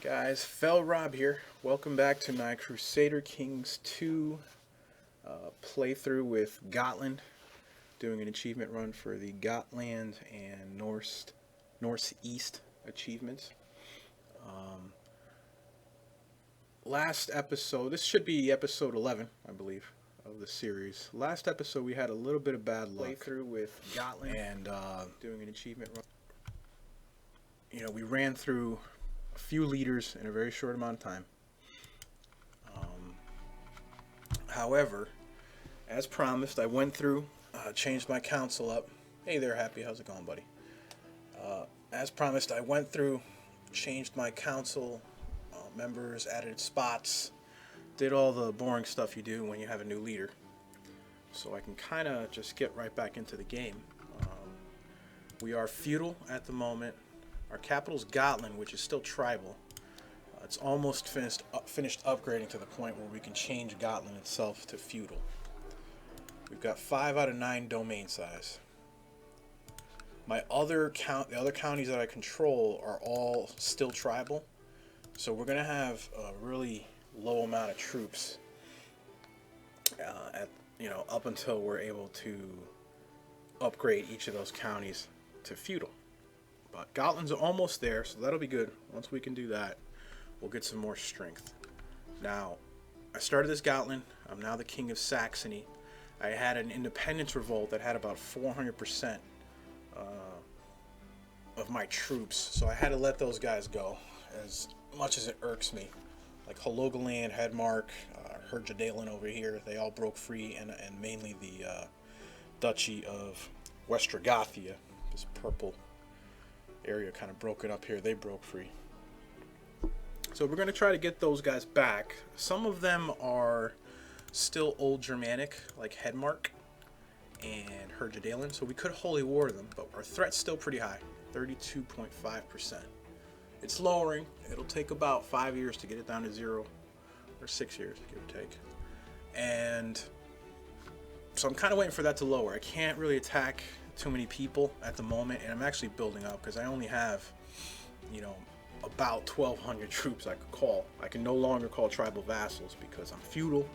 Guys, Fell Rob here. Welcome back to my Crusader Kings 2 playthrough with Gotland. Doing an achievement run for the Gotland and Northeast achievements. Last episode, this should be episode 11, I believe, of the series. Last episode we had a little bit of bad luck. Playthrough with Gotland and doing an achievement run. You know, we ran through a few leaders in a very short amount of time. However, as promised, I went through, changed my council up. Hey there, Happy. How's it going, buddy? As promised, I went through, changed my council members, added spots, did all the boring stuff you do when you have a new leader. So I can kind of just get right back into the game. We are feudal at the moment. Our capital's Gotland, which is still tribal. It's almost finished upgrading to the point where we can change Gotland itself to feudal. We've got 5 out of 9 domain size. The other counties that I control are all still tribal, so we're gonna have a really low amount of troops up until we're able to upgrade each of those counties to feudal. But Gotland's almost there, so that'll be good. Once we can do that, we'll get some more strength. Now, I started this Gotland. I'm now the king of Saxony. I had an independence revolt that had about 400% of my troops, so I had to let those guys go, as much as it irks me. Like Hologaland, Hedmark, Herjedalen over here, they all broke free, and mainly the Duchy of Westergothia, this purple area kind of broken up here, they broke free. So we're going to try to get those guys back. Some of them are still old Germanic, like Hedmark and Herjedalen, so we could holy war them, but our threat's still pretty high, 32.5%. It's lowering. It'll take about 5 years to get it down to 0, or 6 years, give or take. And so I'm kind of waiting for that to lower. I can't really attack too many people at the moment, and I'm actually building up because I only have, about 1,200 troops I could call. I can no longer call tribal vassals because I'm feudal.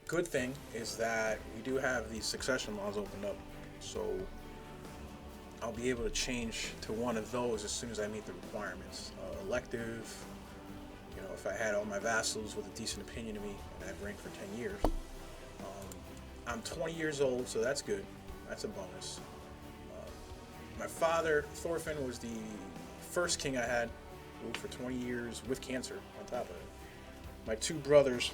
Good thing is that we do have these succession laws opened up, so I'll be able to change to one of those as soon as I meet the requirements. Elective, if I had all my vassals with a decent opinion of me and I've reigned for 10 years. I'm 20 years old, so that's good. That's a bonus. My father, Thorfinn, was the first king I had, ruled for 20 years with cancer on top of it. My 2 brothers,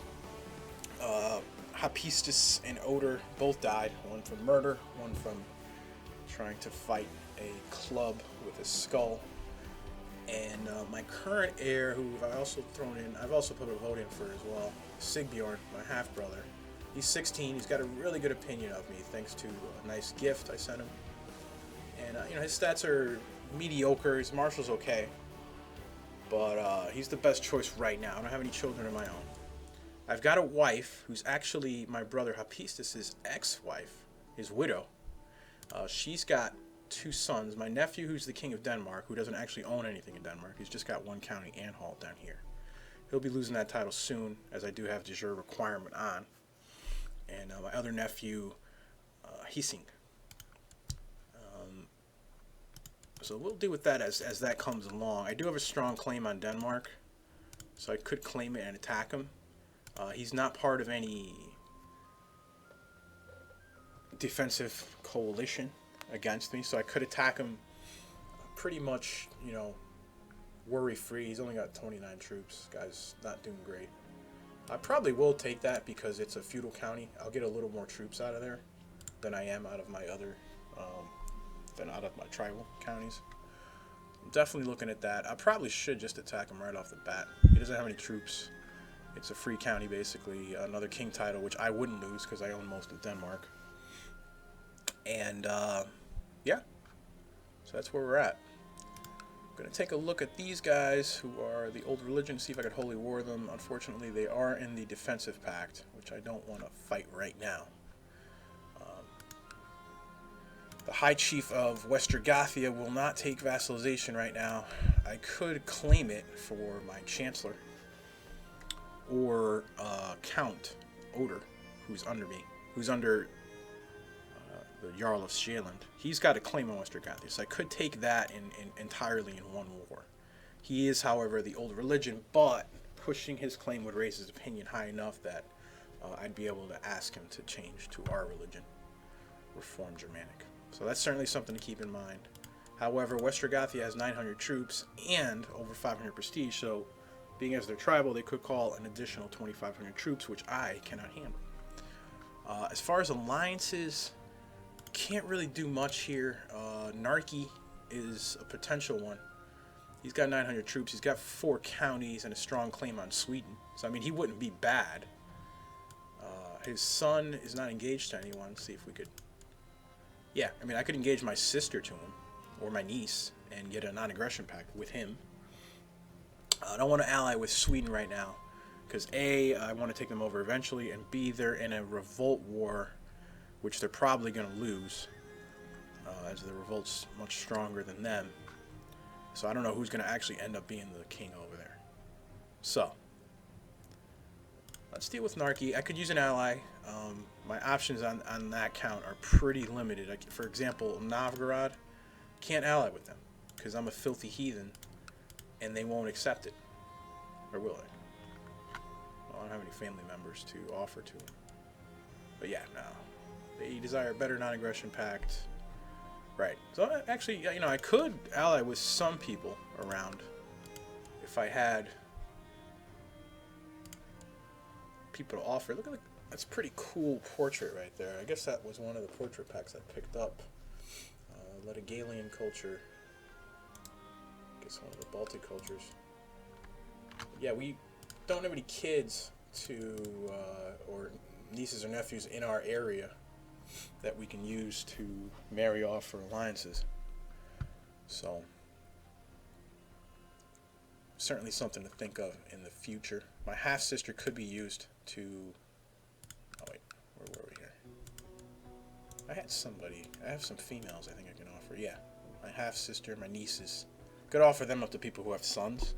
Hapistus and Oder, both died. One from murder, one from trying to fight a club with a skull. And my current heir, who I've also put a vote in for as well, Sigbjorn, my half-brother. He's 16. He's got a really good opinion of me thanks to a nice gift I sent him. And his stats are mediocre. His marshal's okay, but he's the best choice right now. I don't have any children of my own. I've got a wife who's actually my brother Hapistus' ex-wife, his widow. She's got 2 sons. My nephew, who's the king of Denmark, who doesn't actually own anything in Denmark. He's just got one county, Anhalt, down here. He'll be losing that title soon, as I do have de jure requirement on. And my other nephew, Hissing. So we'll deal with that as that comes along. I do have a strong claim on Denmark, so I could claim it and attack him. He's not part of any defensive coalition against me, so I could attack him pretty much, worry-free. He's only got 29 troops. Guy's not doing great. I probably will take that because it's a feudal county. I'll get a little more troops out of there than I am out of my my tribal counties. I'm definitely looking at that. I probably should just attack him right off the bat. He doesn't have any troops. It's a free county, basically. Another king title, which I wouldn't lose because I own most of Denmark. And, yeah. So that's where we're at. I'm going to take a look at these guys who are the old religion, see if I could holy war them. Unfortunately, they are in the defensive pact, which I don't want to fight right now. The High Chief of Westergothia will not take vassalization right now. I could claim it for my Chancellor. Or Count Oder, who's under me. Who's under the Jarl of Shealand. He's got a claim on Westergothia, so I could take that entirely in one war. He is, however, the old religion, but pushing his claim would raise his opinion high enough that I'd be able to ask him to change to our religion, Reform Germanic. So that's certainly something to keep in mind. However, Westergothia has 900 troops and over 500 prestige, so being as they're tribal, they could call an additional 2,500 troops, which I cannot handle. As far as alliances, can't really do much here. Narki is a potential one. He's got 900 troops. He's got 4 counties and a strong claim on Sweden. So, I mean, he wouldn't be bad. His son is not engaged to anyone. Let's see if we could... Yeah, I mean, I could engage my sister to him, or my niece, and get a non-aggression pact with him. I don't want to ally with Sweden right now, because A, I want to take them over eventually, and B, they're in a revolt war, which they're probably going to lose, as the revolt's much stronger than them. So I don't know who's going to actually end up being the king over there. So, let's deal with Narki. I could use an ally. My options on that count are pretty limited. For example, Novgorod, can't ally with them, because I'm a filthy heathen, and they won't accept it. Or will they? Well, I don't have any family members to offer to them. But yeah, no. They desire a better non-aggression pact. Right. So actually, you know, I could ally with some people around if I had people to offer. Look at that's a pretty cool portrait right there. I guess that was one of the portrait packs I picked up. Litigalian culture. I guess one of the Baltic cultures. Yeah, we don't have any kids or nieces or nephews in our area that we can use to marry off for alliances. So, certainly something to think of in the future. My half-sister could be used to... Oh wait, where were we here? I had somebody... I have some females I think I can offer. Yeah, my half-sister, my nieces. Could offer them up to people who have sons.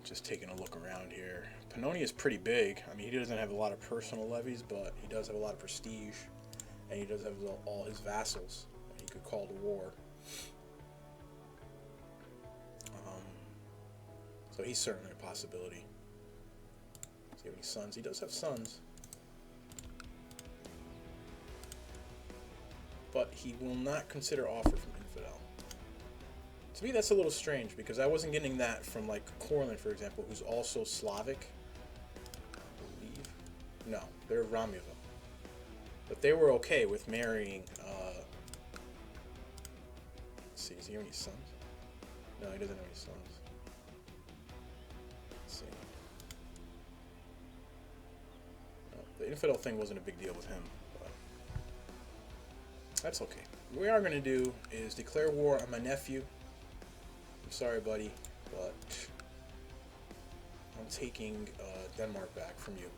Just taking a look around here. Pannonia is pretty big. I mean, he doesn't have a lot of personal levies, but he does have a lot of prestige. And he does have all his vassals that he could call to war. So he's certainly a possibility. Does he have any sons? He does have sons. But he will not consider offer from Infidel. To me, that's a little strange, because I wasn't getting that from, like, Courland, for example, who's also Slavic. I believe. No, they're Romuva. But they were okay with marrying, let's see, does he have any sons? No, he doesn't have any sons. Let's see. No, the Infidel thing wasn't a big deal with him, but that's okay. What we are going to do is declare war on my nephew. I'm sorry, buddy, but I'm taking Denmark back from you.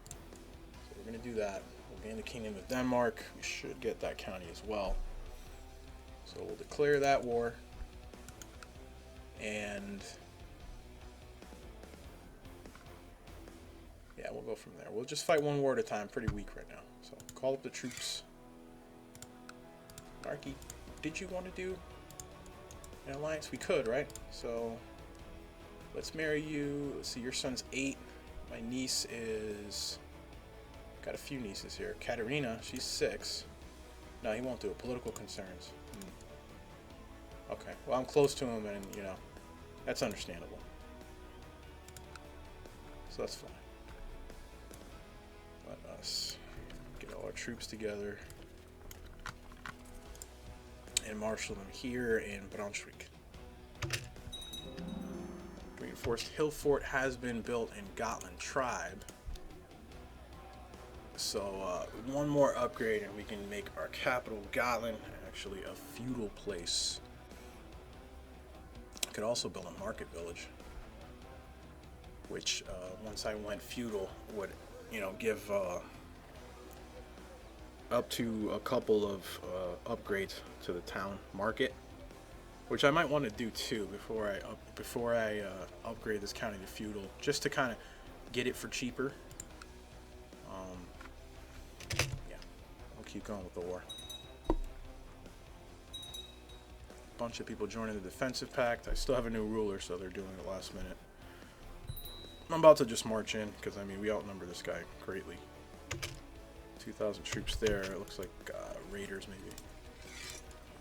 So we're going to do that. We'll gain the kingdom of Denmark. We should get that county as well. So we'll declare that war. And yeah, we'll go from there. We'll just fight one war at a time. Pretty weak right now. So call up the troops. Narki, did you want to do an alliance? We could, right? So let's marry you. Let's see, your son's 8. My niece is... Got a few nieces here. Katerina, she's 6. No, he won't do it. Political concerns. Okay. Well, I'm close to him, and, you know, that's understandable. So that's fine. Let us get all our troops together and marshal them here in Braunschweig. Reinforced hill fort has been built in Gotland tribe. So one more upgrade and we can make our capital Gotland actually a feudal place. I could also build a market village, which once I went feudal would, you know, give up to a couple of upgrades to the town market, which I might want to do too before I upgrade this county to feudal, just to kind of get it for cheaper. Yeah, we'll keep going with the war. Bunch of people joining the defensive pact. I still have a new ruler, so they're doing it last minute. I'm about to just march in because, I mean, we outnumber this guy greatly. 2,000 troops there. It looks like raiders maybe.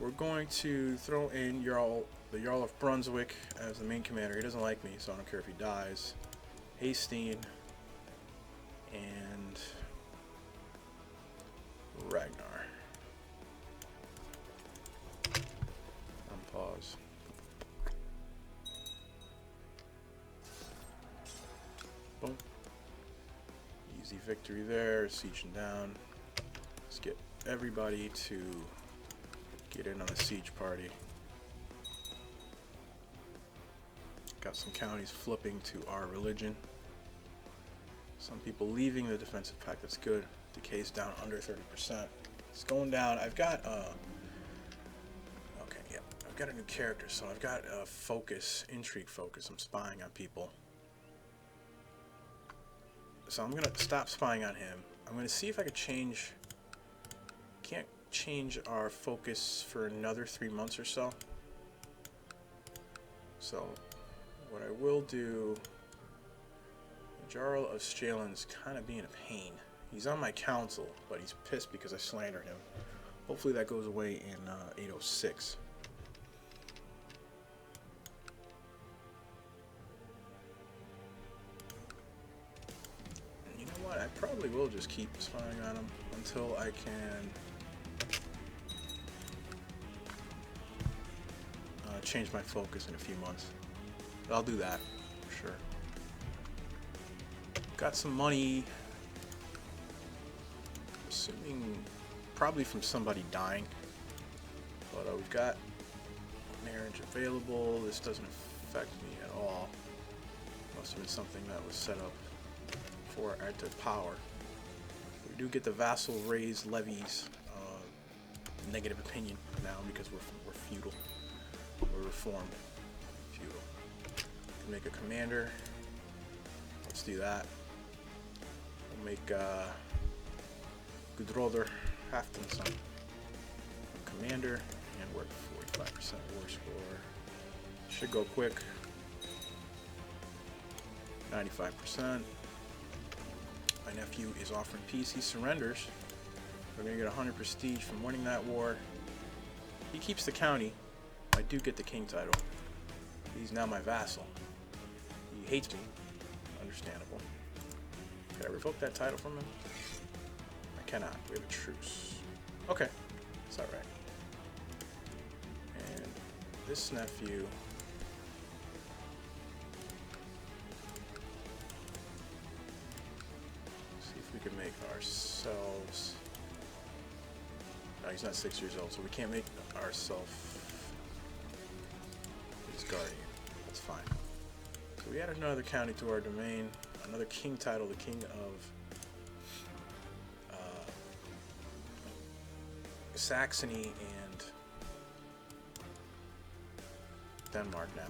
We're going to throw in the Jarl of Brunswick as the main commander. He doesn't like me, so I don't care if he dies. Hasteen and Ragnar. Pause. Boom. Easy victory there. Sieging down. Let's get everybody to get in on the siege party. Got some counties flipping to our religion. Some people leaving the defensive pact. That's good. Decay's down under 30%. It's going down. I've got I've got a new character, so I've got focus, intrigue focus. I'm spying on people. So I'm going to stop spying on him. I'm going to see if I could change... Can't change our focus for another 3 months or so. So what I will do... Jarl of Stalin's kind of being a pain. He's on my council, but he's pissed because I slandered him. Hopefully that goes away in 806. I probably will just keep spying on him until I can change my focus in a few months. I'll do that for sure. Got some money, assuming probably from somebody dying, but we've got marriage available. This doesn't affect me at all. Must have been something that was set up for active power. We do get the vassal raise levies, negative opinion now because we're feudal. We're reformed feudal. Can make a commander. Let's do that. We'll make Gudroder Haftenson commander, and we're at 45% war score. Should go quick. 95%. My nephew is offering peace. He surrenders. We're going to get 100 prestige from winning that war. He keeps the county. I do get the king title. He's now my vassal. He hates me. Understandable. Can I revoke that title from him? I cannot. We have a truce. Okay. It's alright. And this nephew... we can make ourselves... No, he's not 6 years old, so we can't make ourselves his guardian. That's fine. So we added another county to our domain, another king title, the king of Saxony and Denmark now.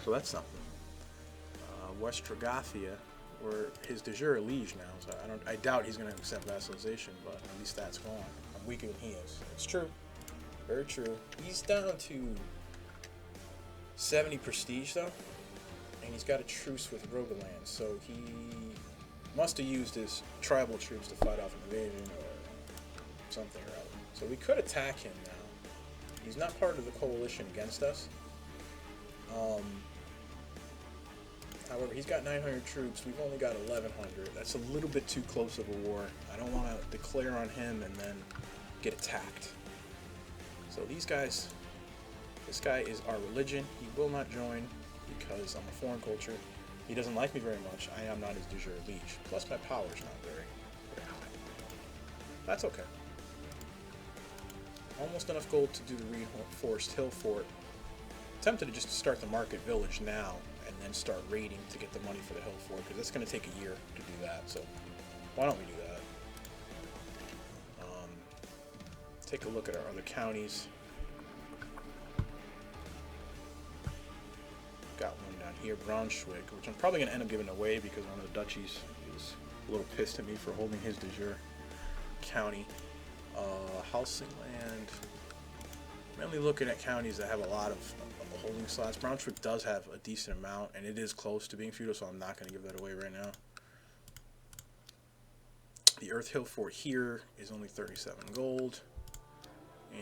So that's something. West Dragathia, we're his de jure liege now, so I doubt he's going to accept vassalization, but at least that's gone. I'm weaker than he is. It's true. Very true. He's down to 70 prestige though, and he's got a truce with Rogaland, so he must have used his tribal troops to fight off an invasion or something or other. So we could attack him now. He's not part of the coalition against us. However, he's got 900 troops. We've only got 1,100. That's a little bit too close of a war. I don't want to declare on him and then get attacked. So these guys, this guy is our religion. He will not join because I'm a foreign culture. He doesn't like me very much. I am not his de jure liege. Plus my power's not very high. That's okay. Almost enough gold to do the reinforced hill fort. Tempted to just start the market village now and then start raiding to get the money for the hill fort, because it's going to take a year to do that, so why don't we do that? take a look at our other counties. Got one down here, Braunschweig, which I'm probably going to end up giving away because one of the duchies is a little pissed at me for holding his de jure county. Helsingland. Mainly looking at counties that have a lot of holding slots. Braunschweig does have a decent amount, and it is close to being feudal, so I'm not going to give that away right now. The Earth Hill Fort here is only 37 gold.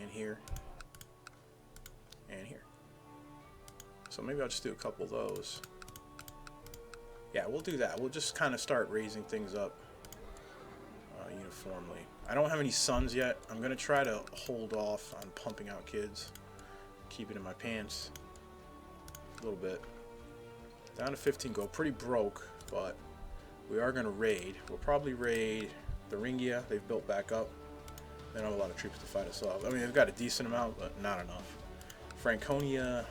And here. And here. So maybe I'll just do a couple of those. Yeah, we'll do that. We'll just kind of start raising things up uniformly. I don't have any sons yet. I'm going to try to hold off on pumping out kids. Keep it in my pants a little bit. Down to 15 gold. Pretty broke, but we are going to raid. We'll probably raid the Thuringia. They've built back up. They don't have a lot of troops to fight us off. I mean, they've got a decent amount, but not enough. Franconia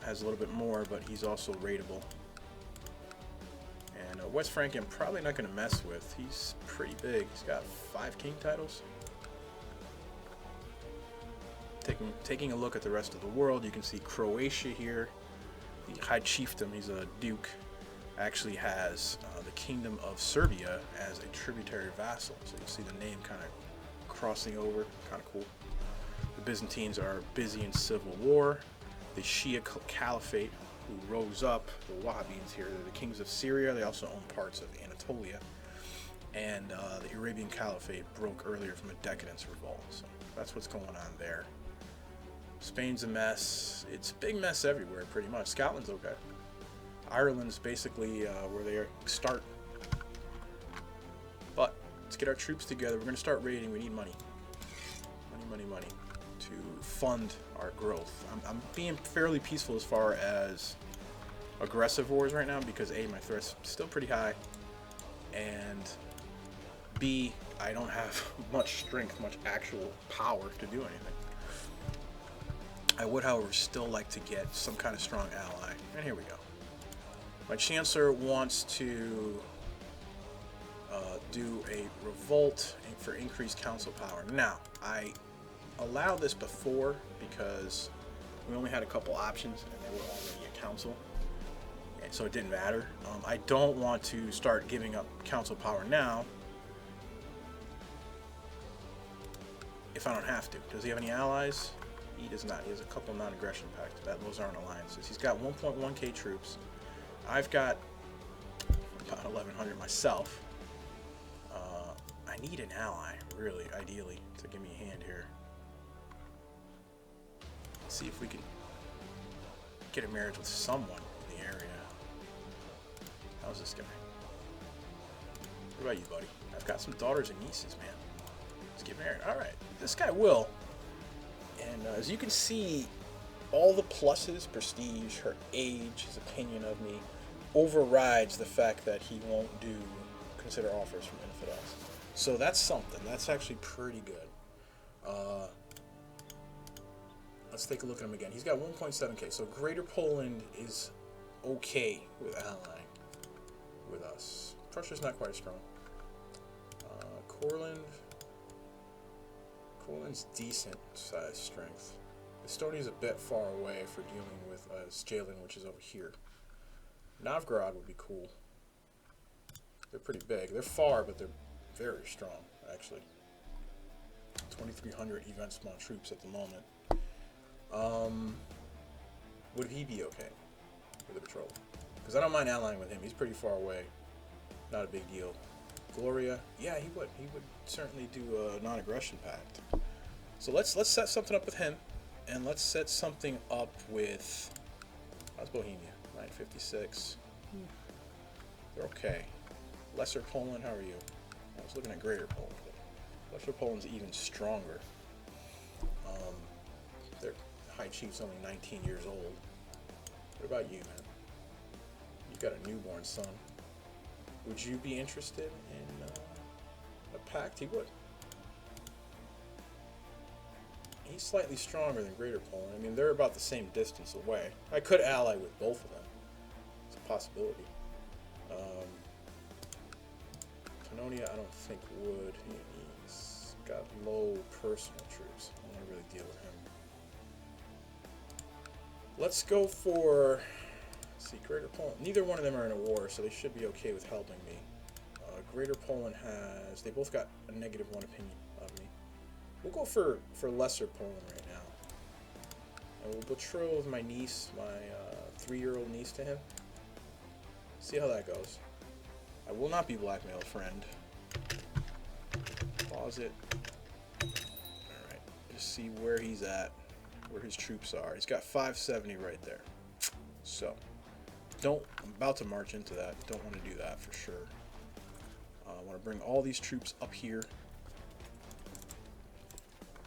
has a little bit more, but he's also raidable. And West Frank, I'm probably not going to mess with. He's pretty big. He's got 5 king titles. Taking a look at the rest of the world, you can see Croatia here. The High Chiefdom, he's a duke, actually has the Kingdom of Serbia as a tributary vassal. So you see the name kind of crossing over, kind of cool. The Byzantines are busy in civil war. The Shia Caliphate, who rose up, the Wahhabis here, they're the kings of Syria. They also own parts of Anatolia. And the Arabian Caliphate broke earlier from a decadence revolt. So that's what's going on there. Spain's a mess. It's a big mess everywhere, pretty much. Scotland's okay. Ireland's basically where they start. But let's get our troops together. We're going to start raiding. We need money. Money to fund our growth. I'm being fairly peaceful as far as aggressive wars right now because A, my threat's still pretty high, and B, I don't have much strength, much actual power to do anything. I would, however, still like to get some kind of strong ally. And here we go. My Chancellor wants to do a revolt for increased council power. Now, I allowed this before because we only had a couple options and they were already a council. And so it didn't matter. I don't want to start giving up council power now if I don't have to. Does he have any allies? He does not. He has a couple non-aggression pacts. Those aren't alliances. He's got 1.1k troops. I've got about 1,100 myself. I need an ally, really, ideally, to give me a hand here. Let's see if we can get a marriage with someone in the area. How's this guy? What about you, buddy? I've got some daughters and nieces, man. Let's get married. All right. This guy will. And as you can see, all the pluses, prestige, her age, his opinion of me, overrides the fact that he won't consider offers from infidels. So that's something. That's actually pretty good. Let's take a look at him again. He's got 1.7k. So Greater Poland is okay with allying with us. Prussia's not quite strong. Courland's decent size strength. Estonia's a bit far away for dealing with Jalen, which is over here. Novgorod would be cool. They're pretty big. They're far, but they're very strong, actually. 2,300 event small troops at the moment. Would he be okay with the patrol? Because I don't mind allying with him. He's pretty far away. Not a big deal. Gloria, yeah, he would. He would certainly do a non-aggression pact. So let's set something up with him, and let's set something up with. How's Bohemia? 956. They're okay. Lesser Poland, how are you? I was looking at Greater Poland. Lesser Poland's even stronger. Their High Chief's only 19 years old. What about you, man? You got a newborn son. Would you be interested in a pact? He would. He's slightly stronger than Greater Poland. I mean, they're about the same distance away. I could ally with both of them. It's a possibility. Pannonia, I don't think would. He's got low personal troops. I don't want to really deal with him. Let's go for, let's see, Greater Poland. Neither one of them are in a war, so they should be okay with helping me. Greater Poland has, they both got a -1 opinion of me. We'll go for Lesser Poland right now. And we'll betroth my niece, my 3-year-old niece to him. See how that goes. I will not be blackmailed, friend. Pause it. Alright, just see where he's at, where his troops are. He's got 570 right there. So, I'm about to march into that. Don't want to do that for sure. I want to bring all these troops up here.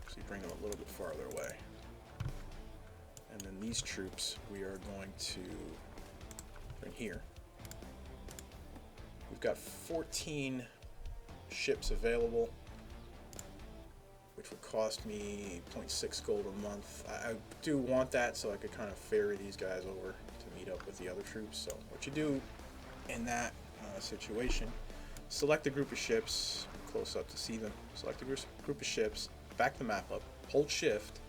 So you bring them a little bit farther away. And then these troops we are going to bring here. We've got 14 ships available, which would cost me 0.6 gold a month. I do want that so I could kind of ferry these guys over to meet up with the other troops. So what you do in that situation, select a group of ships, close up to see them, select a group of ships, back the map up, hold shift,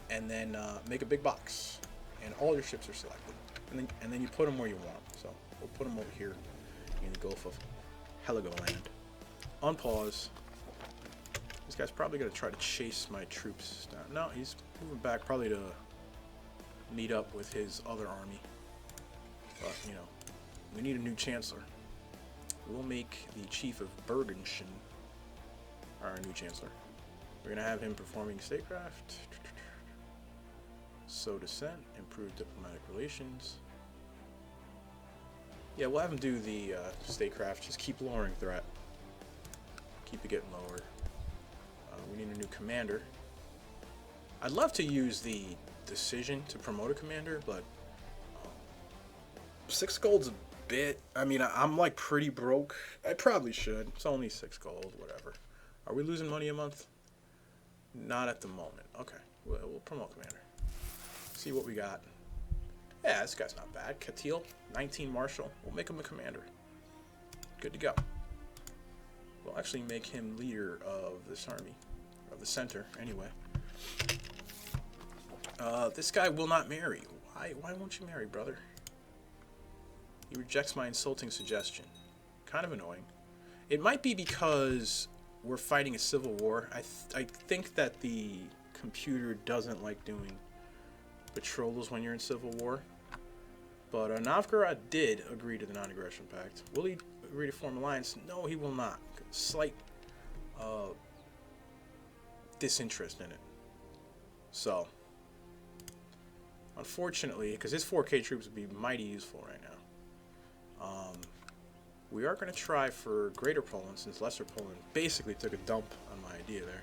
and then make a big box. And all your ships are selected. And then you put them where you want. So we'll put them over here in the Gulf of Heligoland. Unpause. This guy's probably going to try to chase my troops down. No, he's moving back probably to meet up with his other army. But, you know, we need a new chancellor. We'll make the Chief of Bergenschen our new chancellor. We're going to have him performing statecraft. Sow dissent, improve diplomatic relations. Yeah, we'll have him do the statecraft. Just keep lowering threat. Keep it getting lower. We need a new commander. I'd love to use the decision to promote a commander, but 6 gold's a bit. I mean, I'm like pretty broke. I probably should. It's only 6 gold, whatever. Are we losing money a month? Not at the moment. Okay, we'll promote commander. See what we got. Yeah, this guy's not bad. Katil, 19 marshal. We'll make him a commander. Good to go. We'll actually make him leader of this army. Of the center, anyway. This guy will not marry. Why won't you marry, brother? He rejects my insulting suggestion. Kind of annoying. It might be because we're fighting a civil war. I think that the computer doesn't like doing betrothals when you're in civil war. But Novgorod did agree to the non-aggression pact. Will he agree to form alliance? No, he will not. Slight disinterest in it. So, unfortunately, because his 4K troops would be mighty useful right now. We are going to try for Greater Poland, since Lesser Poland basically took a dump on my idea there.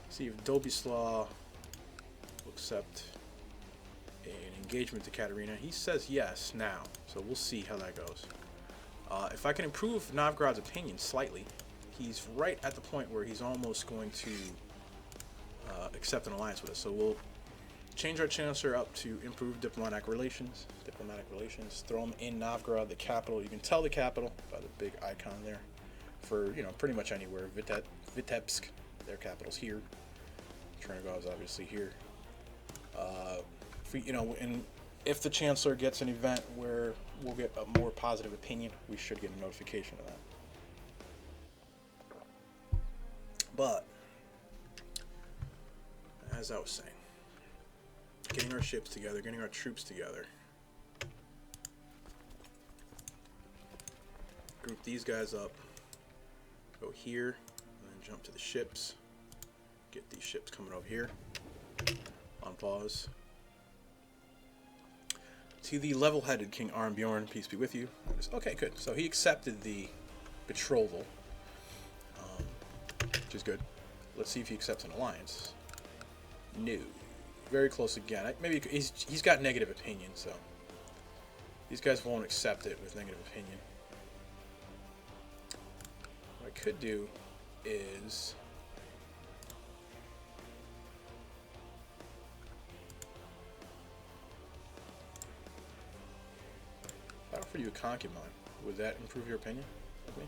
See if Dobislaw will accept an engagement to Katerina. He says yes now, so we'll see how that goes. If I can improve Novgorod's opinion slightly, he's right at the point where he's almost going to accept an alliance with us. So we'll change our chancellor up to improve diplomatic relations. Throw him in Novgorod, the capital. You can tell the capital by the big icon there. For, you know, pretty much anywhere. Vitebsk, their capital's here. Chernigov's obviously here. You know, and if the chancellor gets an event where we'll get a more positive opinion, we should get a notification of that. But as I was saying, getting our ships together, getting our troops together. Group these guys up. Go here, and then jump to the ships. Get these ships coming over here. Unpause. To the level-headed King Arnbjorn, peace be with you. Okay, good. So he accepted the betrothal, which is good. Let's see if he accepts an alliance. No. Very close again. Maybe he's got negative opinion, so these guys won't accept it with negative opinion. What I could do is if I offered you a concubine, would that improve your opinion of me?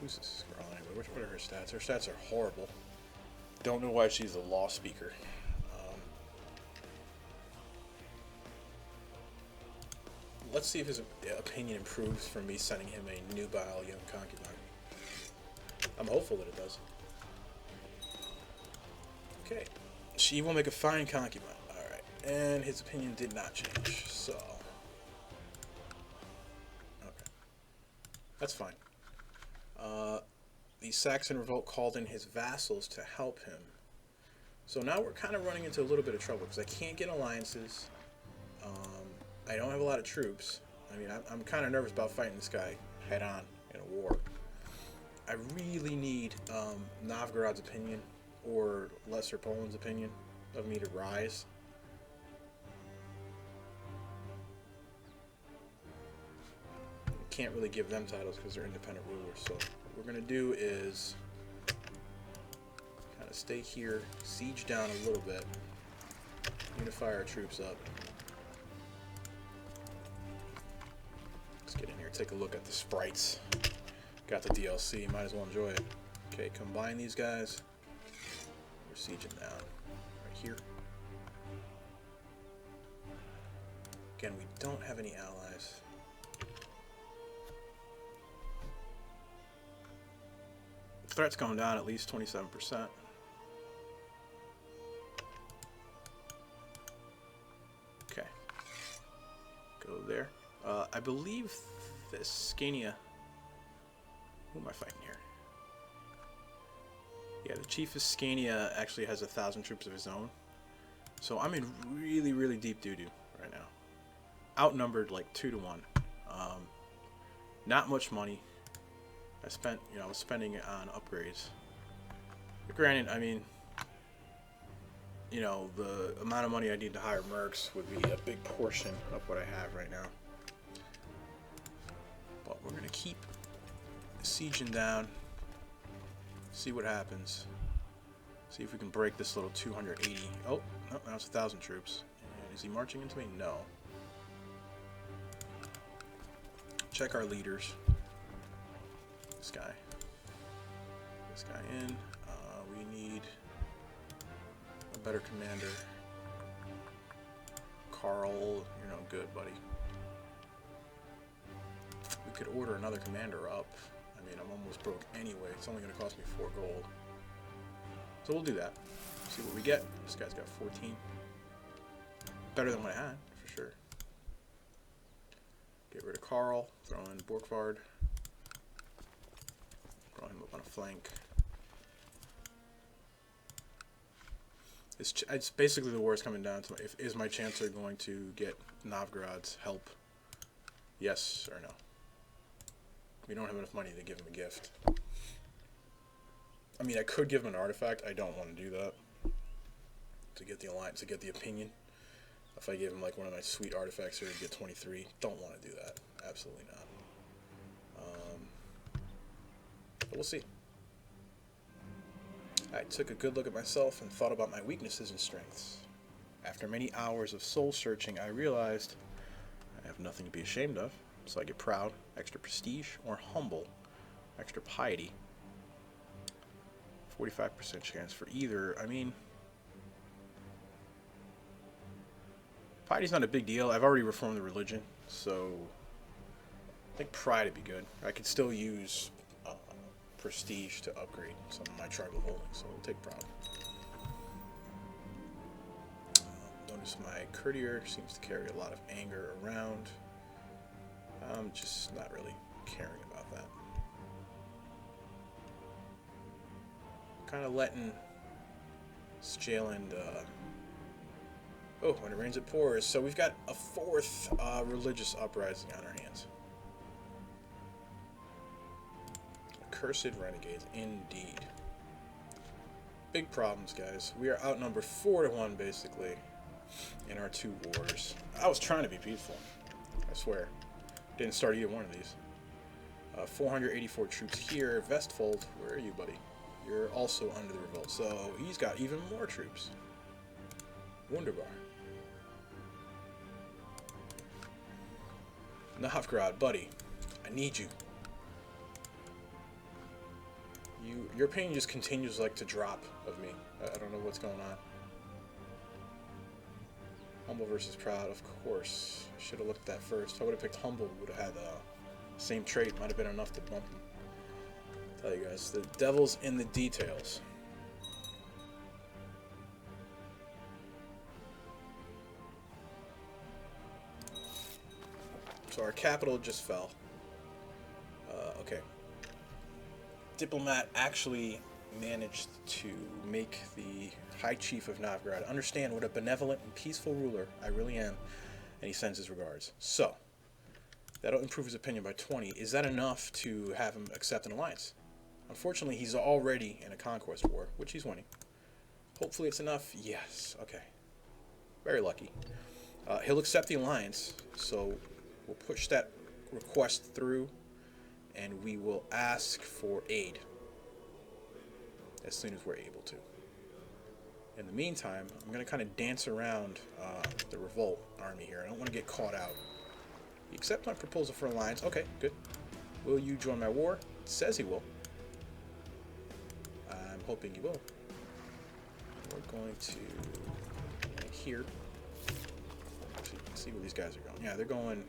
Who's this girl anyway? What are her stats? Her stats are horrible. Don't know why she's a law speaker. Let's see if his opinion improves from me sending him a nubile young concubine. I'm hopeful that it does. Okay. She will make a fine concubine. Alright. And his opinion did not change. So. Okay. That's fine. The Saxon revolt called in his vassals to help him. So now we're kind of running into a little bit of trouble because I can't get alliances. I don't have a lot of troops. I mean, I'm kind of nervous about fighting this guy head on in a war. I really need Novgorod's opinion or Lesser Poland's opinion of me to rise. Can't really give them titles because they're independent rulers. So what we're going to do is kind of stay here, siege down a little bit, unify our troops up. Let's get in here, take a look at the sprites. Got the DLC, might as well enjoy it. Okay, combine these guys. We're sieging down right here. Again, we don't have any allies. Threat's going down at least 27%. Okay. Go there. I believe this Scania. Who am I fighting here? Yeah, the chief of Scania actually has 1,000 troops of his own. So I'm in really, really deep doo-doo right now. Outnumbered like 2 to 1. Not much money. I spent, I was spending it on upgrades. But granted, I mean, the amount of money I need to hire mercs would be a big portion of what I have right now. But we're gonna keep sieging down, see what happens. See if we can break this little 280. Oh, no, now it's 1,000 troops. And is he marching into me? No. Check our leaders. This guy in. We need a better commander. Carl, you're no good, buddy. We could order another commander up. I mean, I'm almost broke anyway. It's only going to cost me 4 gold. So we'll do that. See what we get. This guy's got 14. Better than what I had, for sure. Get rid of Carl. Throw in Borgvard. Throw him up on a flank. It's basically the war is coming down to is my Chancellor going to get Novgorod's help? Yes or no? We don't have enough money to give him a gift. I mean, I could give him an artifact. I don't want to do that. To get the alliance, to get the opinion. If I gave him like one of my sweet artifacts here, he'd get 23. Don't want to do that. Absolutely not. But we'll see. I took a good look at myself and thought about my weaknesses and strengths. After many hours of soul searching, I realized I have nothing to be ashamed of. So I get proud, extra prestige, or humble, extra piety. 45% chance for either. I mean, piety's not a big deal. I've already reformed the religion, so I think pride would be good. I could still use prestige to upgrade some of my tribal holdings, so we'll take proud. Notice my courtier seems to carry a lot of anger around. I'm just not really caring about that. Kind of letting Sjaland, oh, when it rains it pours. So we've got a 4th religious uprising on our hands. Accursed renegades, indeed. Big problems, guys. We are outnumbered 4 to 1, basically, in our 2 wars. I was trying to be peaceful, I swear. Didn't start either one of these. 484 troops here. Vestfold, where are you, buddy? You're also under the revolt, so he's got even more troops. Wunderbar. Novgorod, buddy, I need you. Your pain just continues like to drop of me. I don't know what's going on. Humble versus proud, of course. Should have looked at that first. If I would have picked humble, we would have had the same trait. Might have been enough to bump him. Tell you guys, the devil's in the details. So our capital just fell. Okay. Diplomat actually managed to make the High Chief of Novgorod understand what a benevolent and peaceful ruler I really am, and he sends his regards. So, that'll improve his opinion by 20. Is that enough to have him accept an alliance? Unfortunately, he's already in a conquest war, which he's winning. Hopefully it's enough. Yes. Okay. Very lucky. He'll accept the alliance, so we'll push that request through, and we will ask for aid as soon as we're able to. In the meantime, I'm going to kind of dance around the revolt army here. I don't want to get caught out. You accept my proposal for alliance. Okay, good. Will you join my war? It says he will. I'm hoping he will. We're going to here. See where these guys are going. Yeah, they're going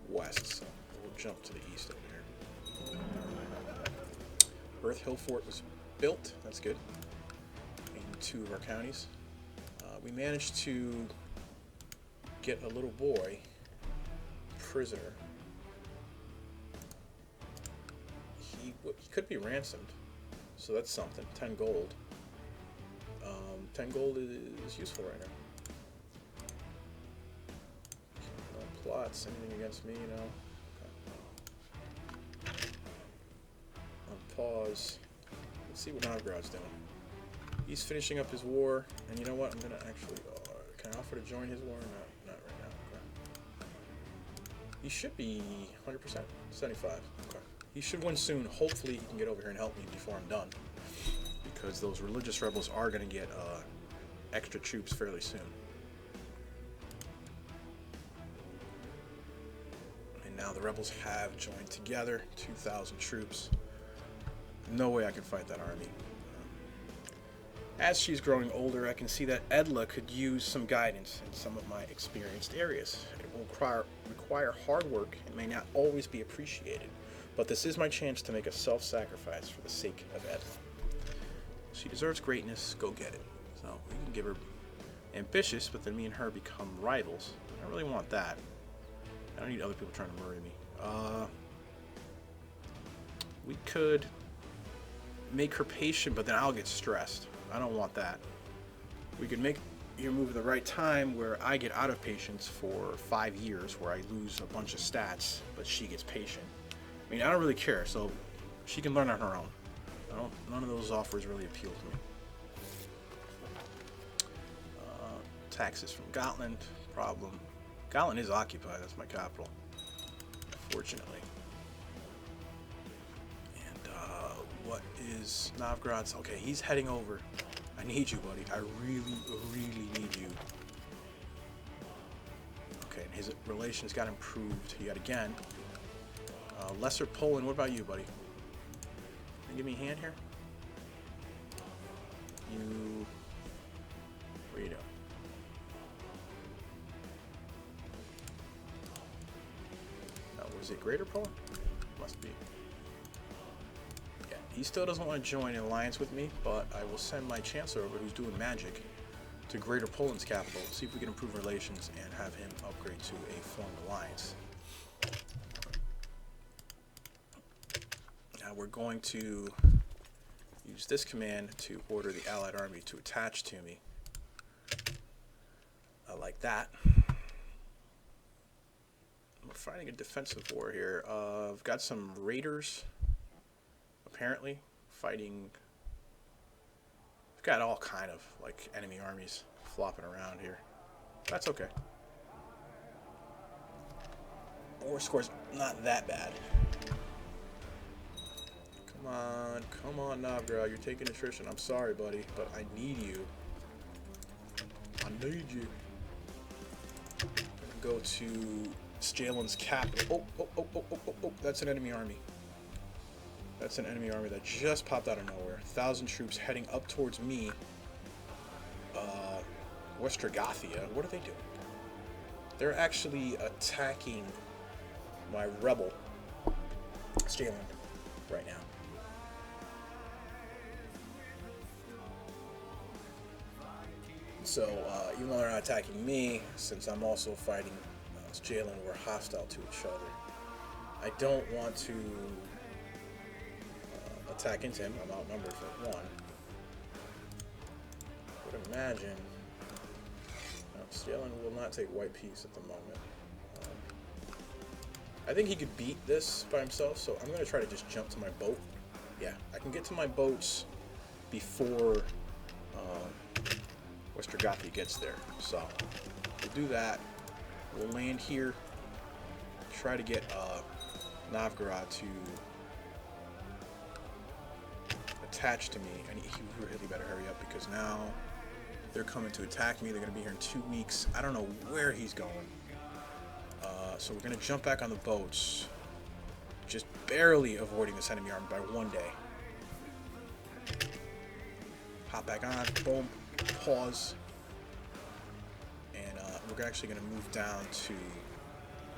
west, so we'll jump to the east over here. Earth Hill Fort was built. That's good. In 2 of our counties. We managed to get a little boy prisoner. He could be ransomed, so that's something. 10 gold. 10 gold is useful right now. No plots, anything against me, you know. Okay. On pause. Let's see what Novgorod's doing. He's finishing up his war, and you know what? I'm gonna actually. Can I offer to join his war? No, not right now. Okay. He should be 100%, 75. Okay. He should win soon. Hopefully, he can get over here and help me before I'm done, because those religious rebels are gonna get extra troops fairly soon. And now the rebels have joined together, 2,000 troops. No way I can fight that army. As she's growing older, I can see that Edla could use some guidance in some of my experienced areas. It will require hard work and may not always be appreciated, but this is my chance to make a self-sacrifice for the sake of Edla. She deserves greatness, go get it. So we can give her ambitious, but then me and her become rivals. I don't really want that. I don't need other people trying to murder me. We could make her patient, but then I'll get stressed. I don't want that. We could make your move at the right time where I get out of patience for 5 years, where I lose a bunch of stats, but she gets patient. I mean, I don't really care, so she can learn on her own. None of those offers really appeal to me. Taxes from Gotland, problem. Gotland is occupied, that's my capital, fortunately. And what is Novgorod's? Okay, he's heading over. I need you, buddy. I really, really need you. Okay, and his relations got improved yet again. Lesser Poland, what about you, buddy? Can you give me a hand here? What are you doing? Is it Greater Poland? Must be. Yeah, he still doesn't want to join an alliance with me, but I will send my Chancellor over, who's doing magic, to Greater Poland's capital, see if we can improve relations and have him upgrade to a formed alliance. Now we're going to use this command to order the Allied army to attach to me. Like that. We're fighting a defensive war here. I've got some raiders, apparently, fighting. I've got all kind of, like, enemy armies flopping around here. That's okay. War score's not that bad. Come on, Novgorod. You're taking attrition. I'm sorry, buddy, but I need you. I need you. I'm gonna go to Stalin's capital. Oh, that's an enemy army. That's an enemy army that just popped out of nowhere. 1,000 troops heading up towards me. Westergothia. What are they doing? They're actually attacking my rebel, Gotland, right now. So, even though they're not attacking me, since I'm also fighting Gotland, we're hostile to each other. I don't want to attack into him. I'm outnumbered for one. I would imagine Gotland will not take white peace at the moment. I think he could beat this by himself, so I'm going to try to just jump to my boat. Yeah, I can get to my boats before Westergothia gets there. So we'll do that. We'll land here. Try to get Novgorod to attach to me, and he really better hurry up because now they're coming to attack me. They're going to be here in 2 weeks. I don't know where he's going. So we're going to jump back on the boats, just barely avoiding this enemy army by 1 day. Hop back on, boom, pause, and we're actually going to move down to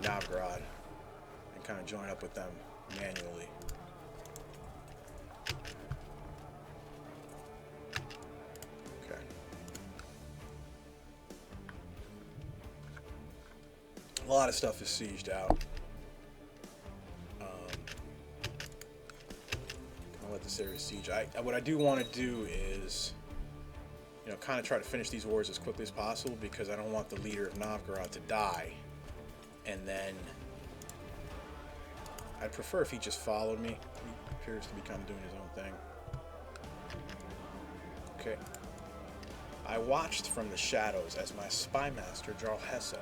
Novgorod and kind of join up with them manually. Okay. A lot of stuff is sieged out. I'll let this area siege. What I do want to do is, you know, kind of try to finish these wars as quickly as possible because I don't want the leader of Novgorod to die. And then I'd prefer if he just followed me. He appears to be kind of doing his own thing. Okay. I watched from the shadows as my spy master, Jarl Hesse,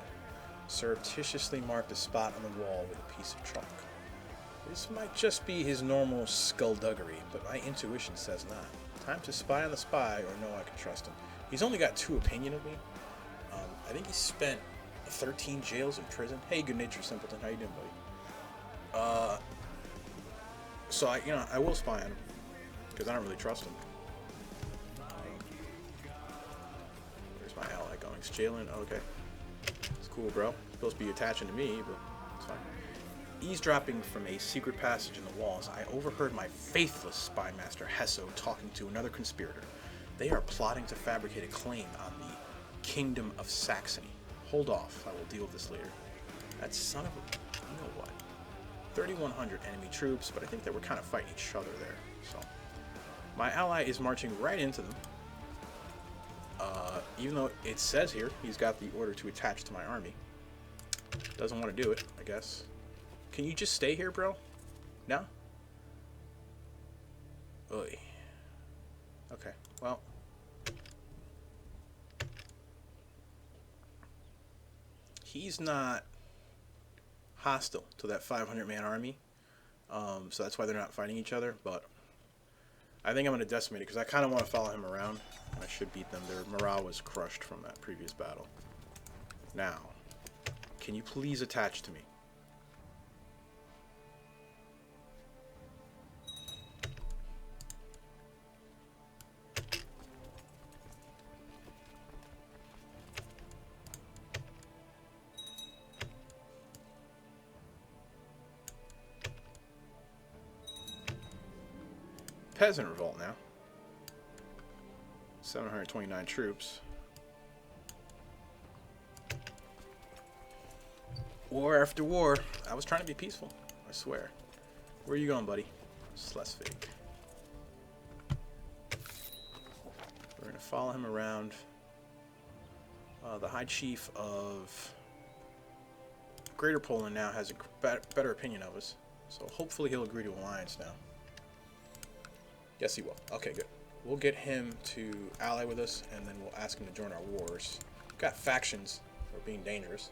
surreptitiously marked a spot on the wall with a piece of chalk. This might just be his normal skullduggery, but my intuition says not. Time to spy on the spy or know I can trust him. He's only got 2 opinion of me. I think he spent 13 jails in prison. Hey, good-natured simpleton, how you doing, buddy? So I will spy on him because I don't really trust him. Where's my ally going? It's Gotland. Oh, okay, it's cool, bro. Supposed to be attaching to me, but it's fine. Eavesdropping from a secret passage in the walls, I overheard my faithless spy master Hesse talking to another conspirator. They are plotting to fabricate a claim on the Kingdom of Saxony. Hold off, I will deal with this later. That son of a... you know what? 3,100 enemy troops, but I think they were kind of fighting each other there. So, my ally is marching right into them. Even though it says here he's got the order to attach to my army. Doesn't want to do it, I guess. Can you just stay here, bro? No? Oy. Okay, well. He's not hostile to that 500-man army. So that's why they're not fighting each other, but I think I'm going to decimate it because I kind of want to follow him around. I should beat them. Their morale was crushed from that previous battle. Now, can you please attach to me? Peasant revolt now. 729 troops. War after war. I was trying to be peaceful, I swear. Where are you going, buddy? Schleswig. We're going to follow him around. The High Chief of Greater Poland now has a better opinion of us. So hopefully he'll agree to alliance now. Yes, he will. Okay, good. We'll get him to ally with us, and then we'll ask him to join our wars. We've got factions for being dangerous.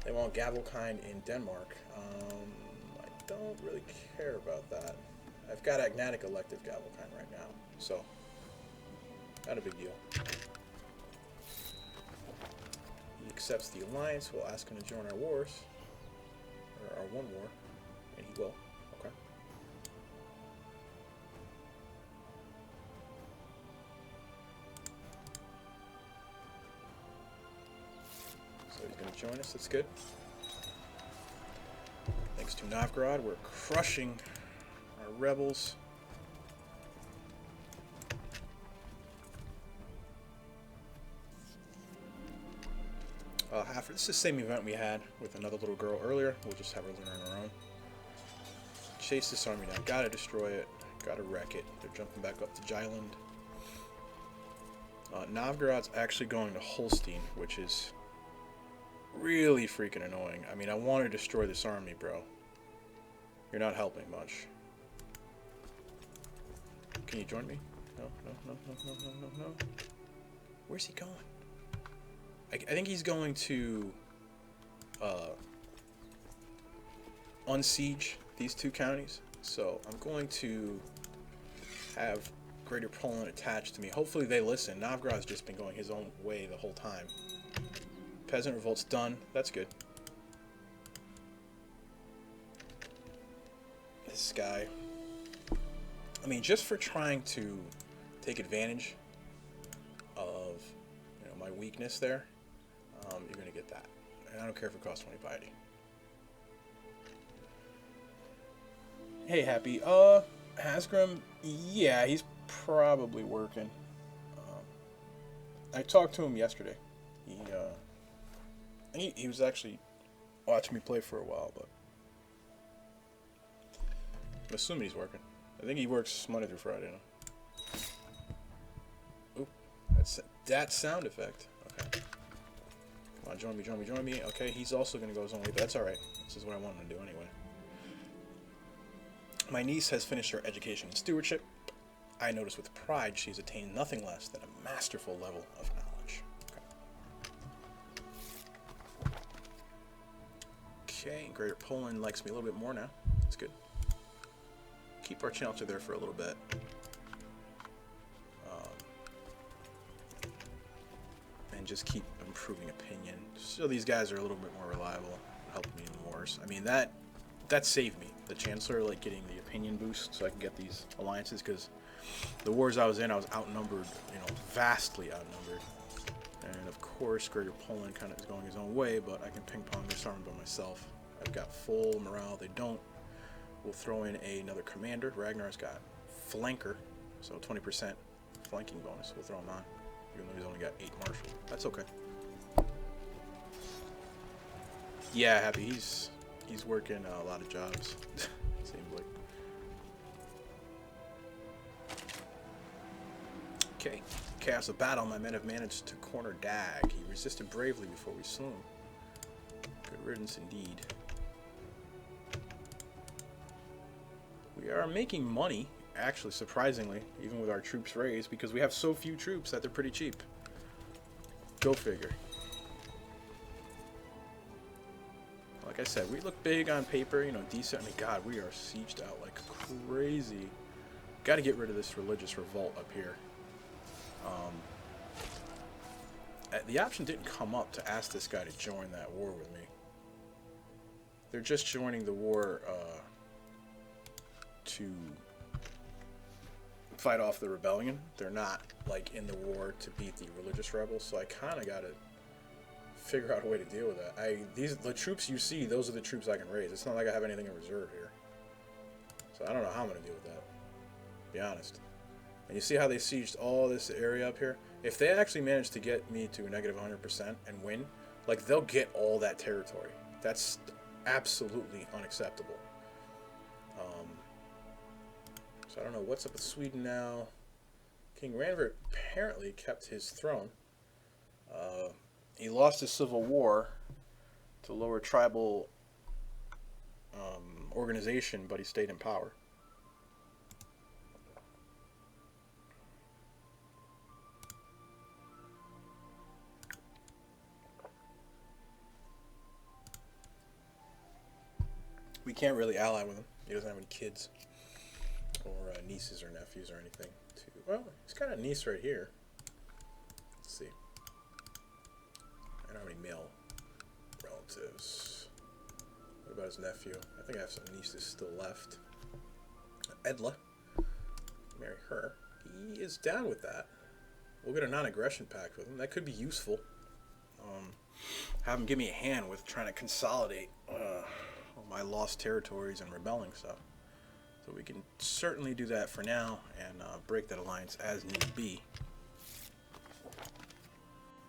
They want Gavelkind in Denmark. I don't really care about that. I've got Agnatic elective Gavelkind right now, so not a big deal. He accepts the alliance. We'll ask him to join our wars, or our one war, and he will. Okay. to join us. That's good. Thanks to Novgorod, we're crushing our rebels. This is the same event we had with another little girl earlier. We'll just have her learn on her own. Chase this army down. Gotta destroy it. Gotta wreck it. They're jumping back up to Gotland. Novgorod's actually going to Holstein, which is really freaking annoying. I mean, I want to destroy this army, bro. You're not helping much. Can you join me? No, no, no, no, no, no, no, no. Where's he going? I think he's going to unsiege these two counties. So I'm going to have Greater Poland attached to me. Hopefully they listen. Novgorod's just been going his own way the whole time. Peasant revolt's done. That's good. This guy, I mean, just for trying to take advantage of, you know, my weakness there, you're gonna get that. And I don't care if it costs 20 piety. Hey, Happy. Hasgrim, yeah, he's probably working. I talked to him yesterday. He was actually watching me play for a while, but I'm assuming he's working. I think he works Monday through Friday now. Oop, that's that sound effect. Okay. Come on, join me, join me, join me. Okay, he's also going to go his own way, but that's alright. This is what I want him to do anyway. My niece has finished her education in stewardship. I notice with pride she's attained nothing less than a masterful level of knowledge. Okay, Greater Poland likes me a little bit more now. That's good. Keep our Chancellor there for a little bit. And just keep improving opinion. So these guys are a little bit more reliable, helping me in wars. I mean, that saved me. The Chancellor, like, getting the opinion boost so I can get these alliances, because the wars I was in, I was outnumbered, you know, vastly outnumbered. And of course, Greater Poland kind of is going his own way, but I can ping pong this army by myself. I've got full morale. They don't. We'll throw in another commander. Ragnar's got flanker, so 20% flanking bonus. We'll throw him on, even though he's only got 8 martial. That's okay. Yeah, Happy. He's working a lot of jobs. Seems like. Okay. Chaos of battle. My men have managed to corner Dag. He resisted bravely before we slew him. Good riddance indeed. We are making money, actually, surprisingly, even with our troops raised, because we have so few troops that they're pretty cheap. Go figure. Like I said, we look big on paper, you know, decent. I mean, God, we are sieged out like crazy. Got to get rid of this religious revolt up here. The option didn't come up to ask this guy to join that war with me. They're just joining the war to fight off the rebellion. They're not, like, in the war to beat the religious rebels, so I kind of got to figure out a way to deal with that. The troops you see, those are the troops I can raise. It's not like I have anything in reserve here. So I don't know how I'm going to deal with that, to be honest. And you see how they sieged all this area up here? If they actually manage to get me to a negative 100% and win, like, they'll get all that territory. That's absolutely unacceptable. So I don't know what's up with Sweden now. King Ranvert apparently kept his throne. He lost his civil war to lower tribal organization, but he stayed in power. We can't really ally with him. He doesn't have any kids or nieces or nephews or anything. Well, he's got a niece right here. Let's see. I don't have any male relatives. What about his nephew? I think I have some nieces still left. Edla. Marry her. He is down with that. We'll get a non-aggression pact with him. That could be useful. Have him give me a hand with trying to consolidate all my lost territories and rebelling stuff. So we can certainly do that for now and break that alliance as need be.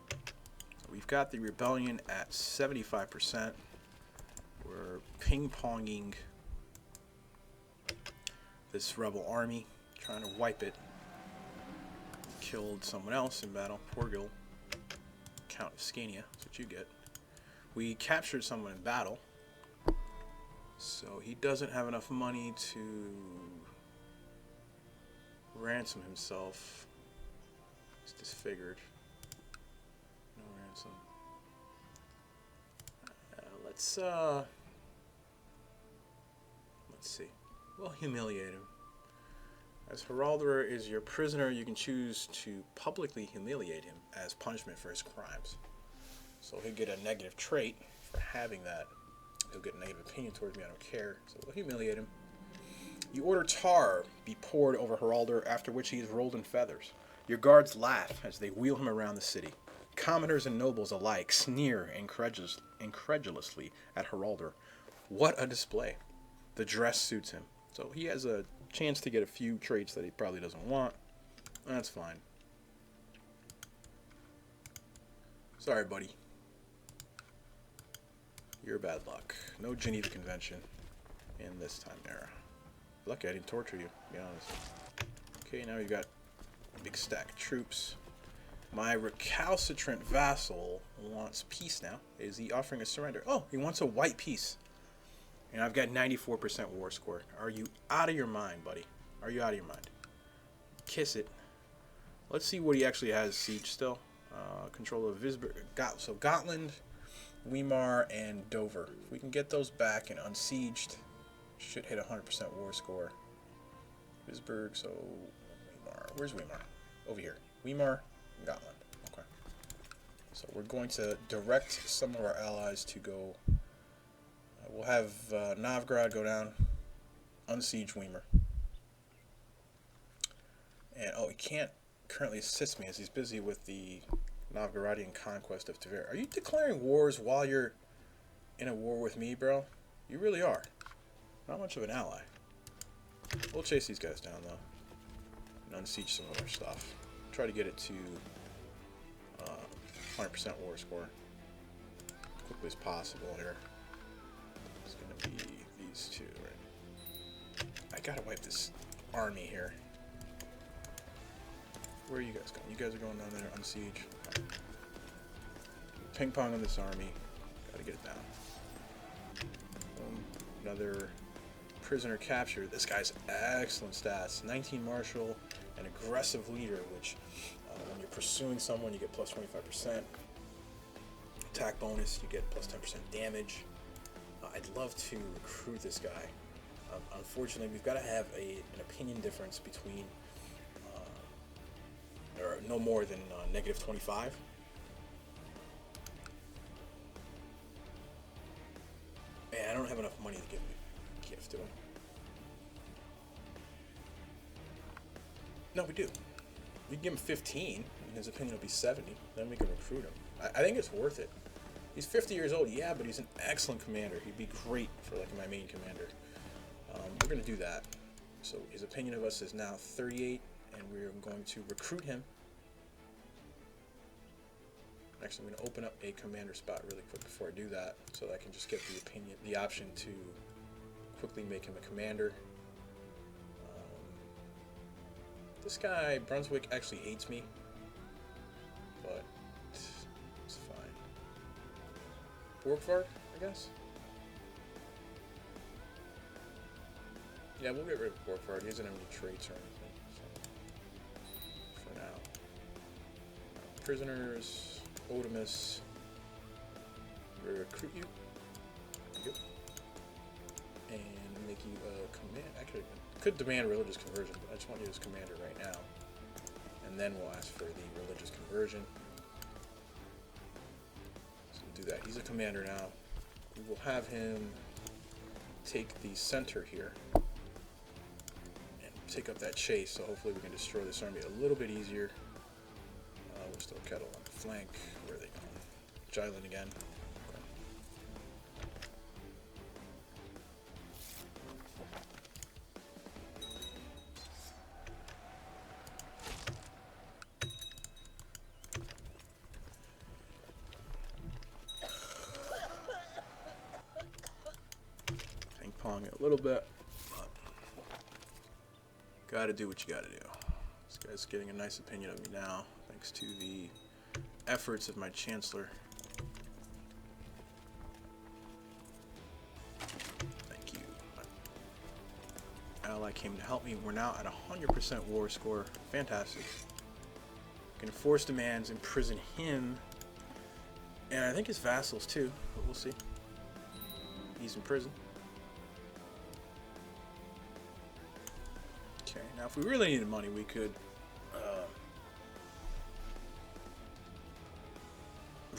So we've got the rebellion at 75%. We're ping-ponging this rebel army, trying to wipe it. Killed someone else in battle, Porgil, Count of Scania, that's what you get. We captured someone in battle, so he doesn't have enough money to ransom himself. He's disfigured. No ransom. Let's see. We'll humiliate him. As Heralder is your prisoner, you can choose to publicly humiliate him as punishment for his crimes. So he'll get a negative trait for having that. He'll get a negative opinion towards me, I don't care. So we'll humiliate him. You order tar be poured over Heralder, after which he is rolled in feathers. Your guards laugh as they wheel him around the city. Commoners and nobles alike sneer incredulously at Heralder. What a display. The dress suits him. So he has a chance to get a few traits that he probably doesn't want. That's fine. Sorry, buddy. You're bad luck. No Geneva Convention in this time era. Lucky I didn't torture you, to be honest. Okay, now we've got a big stack of troops. My recalcitrant vassal wants peace now. Is he offering a surrender? Oh, he wants a white peace. And I've got 94% war score. Are you out of your mind, buddy? Are you out of your mind? Kiss it. Let's see what he actually has siege still. Control of Visberg. So Gotland, Weimar, and Dover. If we can get those back and unsieged, should hit 100% war score. Visberg, so Weimar. Where's Weimar? Over here. Weimar, Gotland. Okay. So we're going to direct some of our allies to go. We'll have Novgorod go down, unsiege Weimar. And, oh, he can't currently assist me as he's busy with the Novgorodian conquest of Tver. Are you declaring wars while you're in a war with me, bro? You really are. Not much of an ally. We'll chase these guys down, though, and unsiege some of our stuff. Try to get it to 100% war score as quickly as possible here. It's going to be these two, right? I gotta wipe this army here. Where are you guys going? You guys are going down there, unsiege. Ping pong on this army. Gotta get it down. Another prisoner captured. This guy's excellent stats. 19 martial, an aggressive leader, which when you're pursuing someone, you get plus 25%. Attack bonus, you get plus 10% damage. I'd love to recruit this guy. Unfortunately, we've got to have an opinion difference between or no more than negative 25. Man, I don't have enough money to give him a gift, do I? No, we do. We can give him 15, and his opinion will be 70. Then we can recruit him. I think it's worth it. He's 50 years old, yeah, but he's an excellent commander. He'd be great for like my main commander. We're going to do that. So his opinion of us is now 38, and we're going to recruit him. Actually, I'm going to open up a commander spot really quick before I do that, so that I can just get the option to quickly make him a commander. This guy, Brunswick, actually hates me, but it's fine. Borgvard, I guess? Yeah, we'll get rid of Borgvard. He doesn't have any traits or anything, so for now. Prisoners, Otimus, recruit you. Yep. And make you a command. Actually, could demand religious conversion, but I just want you as commander right now. And then we'll ask for the religious conversion. So we'll do that. He's a commander now. We will have him take the center here and take up that chase, so hopefully we can destroy this army a little bit easier. We'll still kettle on the flank. Where are they going? Gotland again. Ping-pong it a little bit, but gotta do what you gotta do. This guy's getting a nice opinion of me now, thanks to the efforts of my Chancellor. Thank you. My ally came to help me. We're now at 100% war score. Fantastic. Can enforce demands, imprison him, and I think his vassals too, but we'll see. He's in prison. Okay, now if we really needed money, we could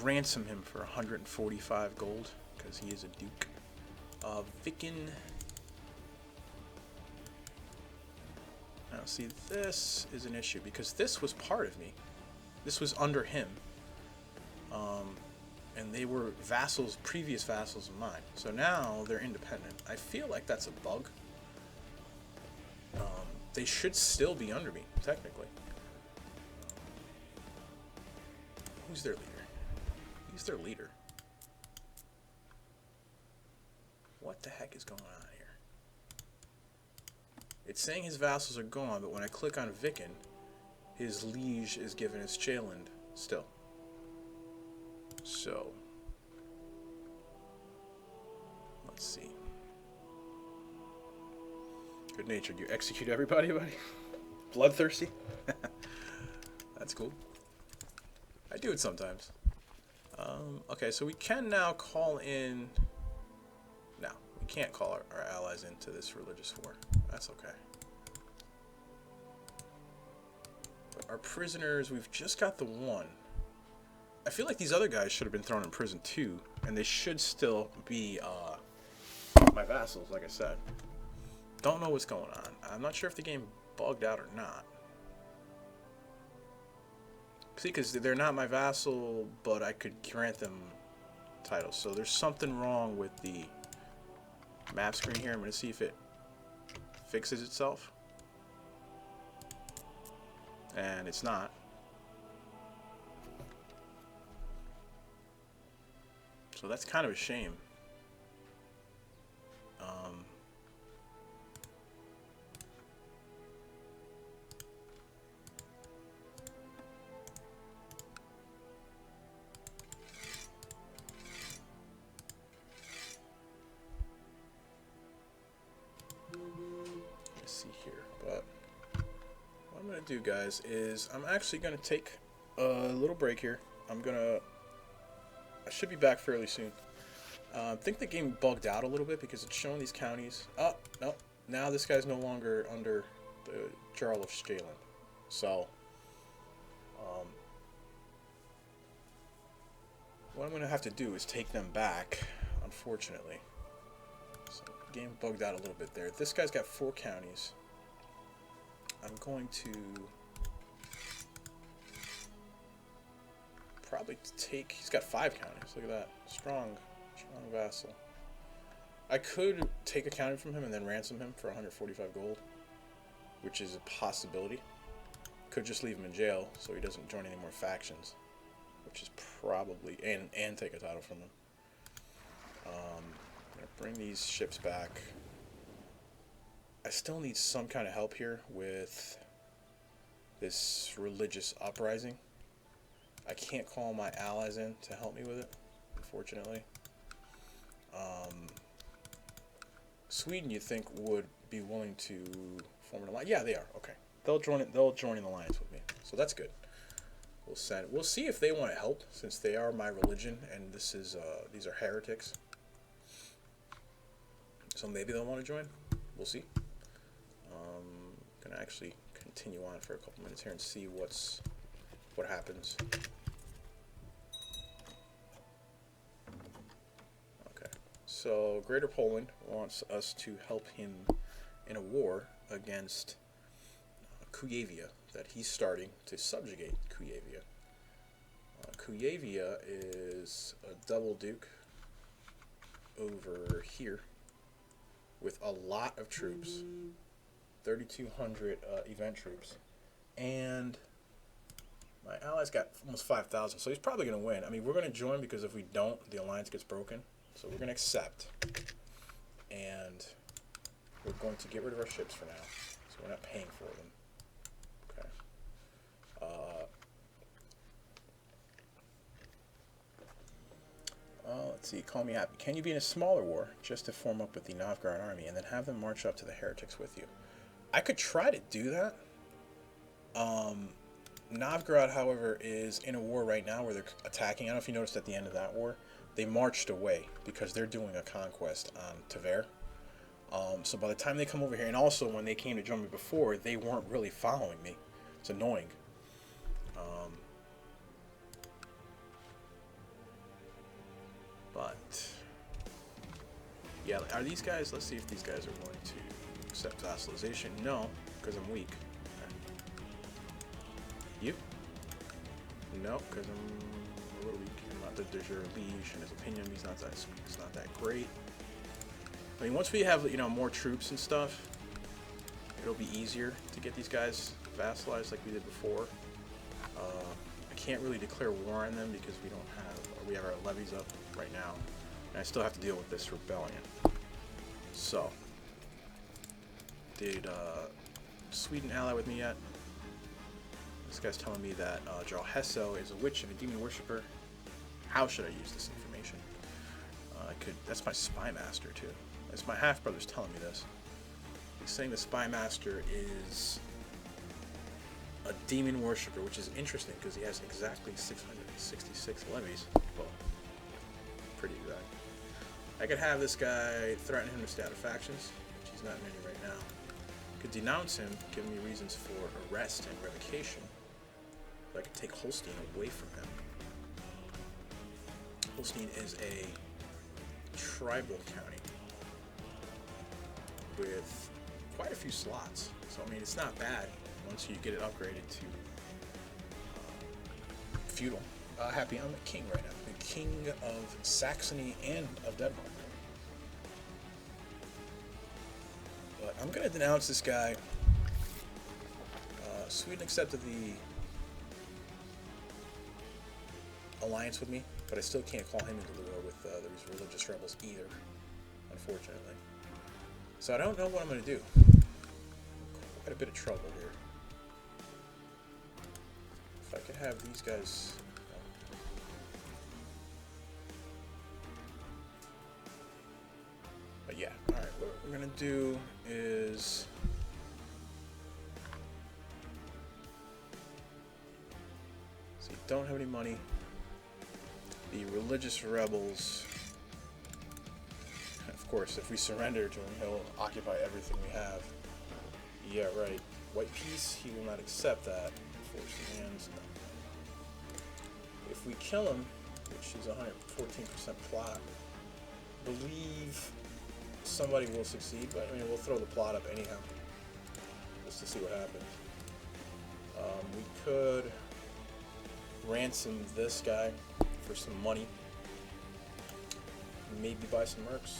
ransom him for 145 gold, because he is a duke. Viken. Now see, this is an issue, because this was part of me. This was under him. And they were vassals, previous vassals of mine. So now they're independent. I feel like that's a bug. They should still be under me, technically. Who's their leader? He's their leader. What the heck is going on here? It's saying his vassals are gone, but when I click on Viken, his liege is given as Gotland still. So, let's see. Good natured. You execute everybody, buddy? Bloodthirsty? That's cool. I do it sometimes. Okay, so we can now call in... No, we can't call our allies into this religious war. That's okay. But our prisoners, we've just got the one. I feel like these other guys should have been thrown in prison too, and they should still be my vassals, like I said. Don't know what's going on. I'm not sure if the game bugged out or not. See, because they're not my vassal, but I could grant them titles. So there's something wrong with the map screen here. I'm going to see if it fixes itself. And it's not. So that's kind of a shame. Let's see here, but what I'm gonna do, guys, is I'm actually gonna take a little break here. I should be back fairly soon. I think the game bugged out a little bit because it's showing these counties. Oh, no. Now this guy's no longer under the Jarl of Gotland. So, what I'm going to have to do is take them back, unfortunately. So, the game bugged out a little bit there. This guy's got 4 counties. I'm going to... probably take... He's got 5 counties. Look at that. Strong vassal. I could take a county from him and then ransom him for 145 gold, which is a possibility. Could just leave him in jail so he doesn't join any more factions, which is probably... and take a title from him. I'm going to bring these ships back. I still need some kind of help here with this religious uprising. I can't call my allies in to help me with it, unfortunately. Sweden, you think, would be willing to form an alliance? Yeah, they are. Okay, they'll join it. They'll join an alliance with me, so that's good. We'll see if they want to help, since they are my religion, and this is these are heretics. So maybe they'll want to join. We'll see. Gonna actually continue on for a couple minutes here and see what happens. So Greater Poland wants us to help him in a war against Kuyavia that he's starting to subjugate Kuyavia. Kuyavia is a double Duke over here with a lot of troops, 3,200 event troops, and my ally's got almost 5,000, so he's probably going to win. I mean, we're going to join because if we don't, the alliance gets broken. So we're going to accept, and we're going to get rid of our ships for now, so we're not paying for them. Let's see, call me happy. Can you be in a smaller war just to form up with the Novgorod army and then have them march up to the heretics with you? I could try to do that. Novgorod, however, is in a war right now where they're attacking. I don't know if you noticed at the end of that war, they marched away because they're doing a conquest on Tver. So by the time they come over here, and also when they came to join me before, they weren't really following me. It's annoying. But yeah, are these guys? Let's see if these guys are willing to accept vassalization. No, because I'm weak. Okay. You? No, because I'm a little weak. Not that there's your liege and his opinion. He's not that great. I mean, once we have, you know, more troops and stuff, it'll be easier to get these guys vassalized like we did before. I can't really declare war on them because we have our levies up right now, and I still have to deal with this rebellion. So, did Sweden ally with me yet? This guy's telling me that Jarl Hesso is a witch and a demon worshipper. How should I use this information? That's my spy master too. That's my half brother's telling me this. He's saying the spy master is a demon worshipper, which is interesting because he has exactly 666 levies. Well, pretty exact. I could have this guy threaten him to stay out of factions, which he's not in any right now. Could denounce him, give me reasons for arrest and revocation. But I could take Holstein away from him. Holstein is a tribal county with quite a few slots, so I mean it's not bad once you get it upgraded to feudal. Happy I'm the king right now, the king of Saxony and of Denmark. But I'm gonna denounce this guy. Sweden accepted the alliance with me, but I still can't call him into the war with these religious rebels either, unfortunately. So I don't know what I'm going to do. Quite a bit of trouble here. If I could have these guys... But yeah, alright, what we're going to do is... So you don't have any money. The religious rebels, of course, if we surrender to him, he'll occupy everything we have. Yeah, right. White peace, he will not accept that. Force demands, no. If we kill him, which is 114% plot, believe somebody will succeed, but I mean, we'll throw the plot up anyhow, just to see what happens. We could ransom this guy for some money, maybe buy some mercs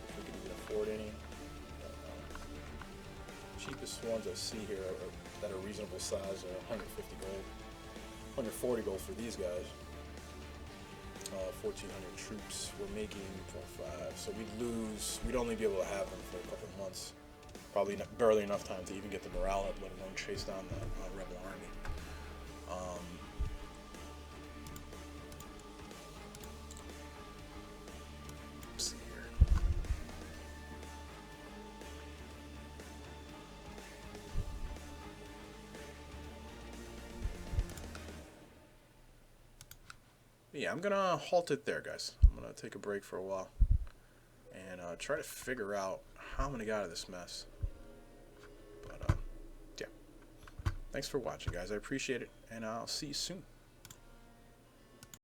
if we could even afford any. Cheapest ones I see here are, that are reasonable size are 150 gold, 140 gold for these guys. 1,400 troops. We're making 25, so we'd only be able to have them for a couple of months. Probably barely enough time to even get the morale up, let alone chase down the rebel army. Yeah, I'm gonna halt it there, guys. I'm gonna take a break for a while and try to figure out how I'm gonna get out of this mess. But yeah, thanks for watching, guys. I appreciate it, and I'll see you soon.